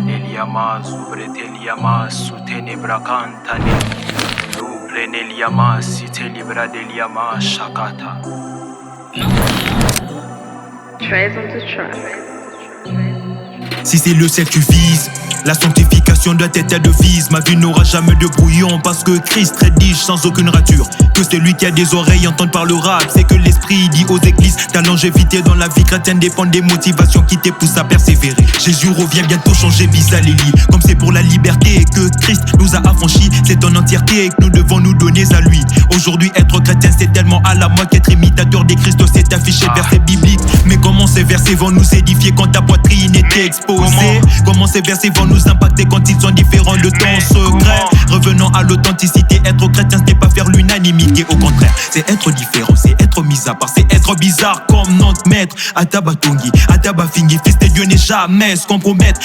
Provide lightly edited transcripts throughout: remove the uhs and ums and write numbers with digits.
Neliama subreteliama sutenebra cantane Nubreneliama sitelibra deliama shakata. Tries on the track. Si c'est le ciel que tu vises, la sanctification doit être ta devise. Ma vie n'aura jamais de brouillon parce que Christ rédige sans aucune rature. Que celui qui a des oreilles entende par le rap. C'est que l'esprit dit aux églises, ta longévité dans la vie chrétienne dépend des motivations qui te poussent à persévérer. Jésus revient bientôt changer Bisalélie. Comme c'est pour la liberté que Christ nous a affranchis, c'est en entièreté que nous devons nous donner à lui. Aujourd'hui être chrétien c'est tellement à la mode qu'être imitateur des Christ c'est affiché versets bibliques. Mais comment ces versets vont nous édifier quand ta poitrine est exposée? Comment ces versets vont nous impacter quand ils sont différents de ton secret? Revenons à l'authenticité, être chrétien ce n'est pas faire l'unanimité. Au contraire, c'est être différent, c'est être mis à part, c'est être bizarre comme notre maître Atabatongi, Atabafingi. Fils de Dieu n'est jamais se compromettre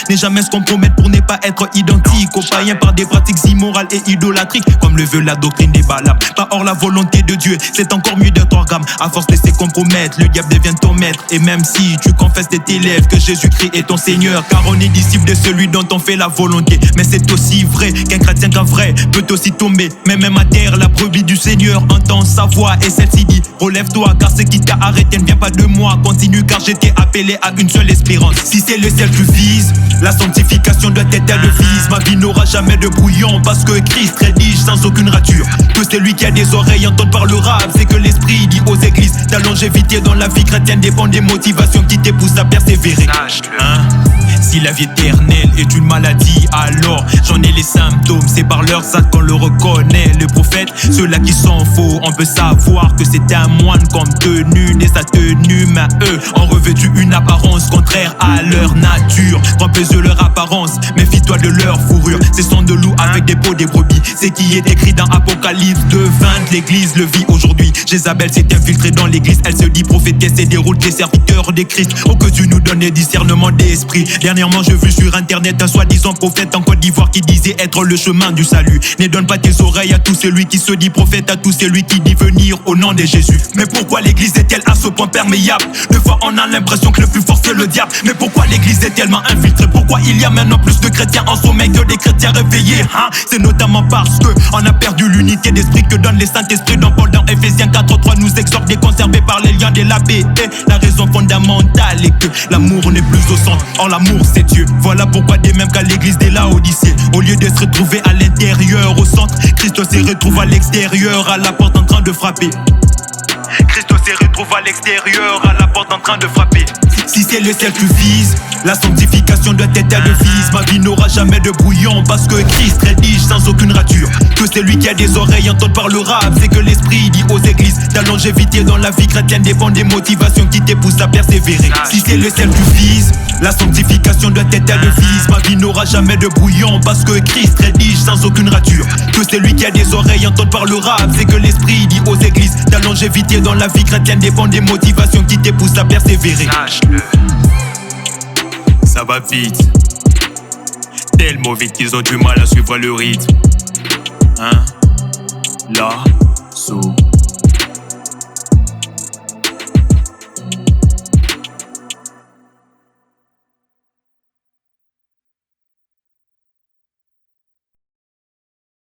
pour ne pas être identique aux païens par des pratiques immorales et idolâtriques, comme le veut la doctrine des Balaam. Pas hors la volonté de Dieu, c'est encore mieux d'être orgame. À force de se compromettre, le diable devient ton maître. Et même si tu confesses tes élèves que Jésus-Christ est ton Seigneur, car on est disciple de celui dont on fait la volonté. Mais c'est aussi vrai qu'un chrétien qu'un vrai peut aussi tomber. Mais même à terre, la brebis du Seigneur entend sa voix et celle-ci dit: relève-toi car ce qui t'a arrêté ne vient pas de moi. Continue car j'étais appelé à une seule espérance. Si c'est le ciel que tu vises, la sanctification doit être ta devise. Ma vie n'aura jamais de brouillon parce que Christ rédige sans aucune rature. Que celui qui a des oreilles entende par le rap. C'est que l'esprit dit aux églises, ta longévité dans la vie chrétienne dépend des motivations qui te poussent à persévérer. Si la vie éternelle est une maladie, alors j'en ai les symptômes. C'est par leurs actes qu'on le reconnaît. Le prophète, ceux-là qui sont faux, on peut savoir que c'est un moine comme tenu et sa tenue. Mais eux ont revêtu une apparence contraire à leur nature. Trompeuse leur apparence, méfie-toi de leur fourrure. Ce sont de loups avec des peaux des brebis. C'est qui est écrit dans Apocalypse 2:20. L'église le vit aujourd'hui. Jézabel s'est infiltrée dans l'église. Elle se dit prophétesse et déroule des serviteurs des Christ. Oh que Dieu nous donne des discernements d'esprit. Dernièrement j'ai vu sur internet un soi-disant prophète en Côte d'Ivoire qui disait être le chemin du salut. Ne donne pas tes oreilles à tout celui qui se dit prophète, à tout celui qui dit venir au nom de Jésus. Mais pourquoi l'église est-elle à ce point perméable? Des fois on a l'impression que le plus fort c'est le diable. Mais pourquoi l'église est tellement infiltrée? Pourquoi il y a maintenant plus de chrétiens en sommeil que des chrétiens réveillés? C'est notamment parce que on a perdu l'unité d'esprit que donne les Saint-Esprit. Dans Paul dans Ephésiens 4:3 nous exhorte des conservés par les liens de la paix. La raison fondamentale est que l'amour n'est plus au centre. Or l'amour c'est Dieu. Voilà pourquoi dès même qu'à l'église de Laodicée, au lieu de se retrouver à l'intérieur au centre, Christ se retrouve à l'extérieur à la porte en train de frapper. Christ se retrouve à l'extérieur à la porte en train de frapper. Si c'est le ciel que tu vises, la sanctification doit être ta devise. Ma vie n'aura jamais de brouillon parce que Christ rédige sans aucune rature. Que celui qui a des oreilles entende par le rap. C'est que l'esprit dit aux églises, ta longévité dans la vie chrétienne dépend des motivations qui te poussent à persévérer. Si c'est le ciel que tu vises, la sanctification doit être ta devise. Ma vie n'aura jamais de brouillon parce que Christ rédige sans aucune rature. Que celui qui a des oreilles entende par le rap. C'est que l'esprit dit aux églises, ta longévité dans la vie chrétienne dépend des motivations qui te poussent à persévérer. Ça va vite, tellement vite qu'ils ont du mal à suivre le rythme. Là,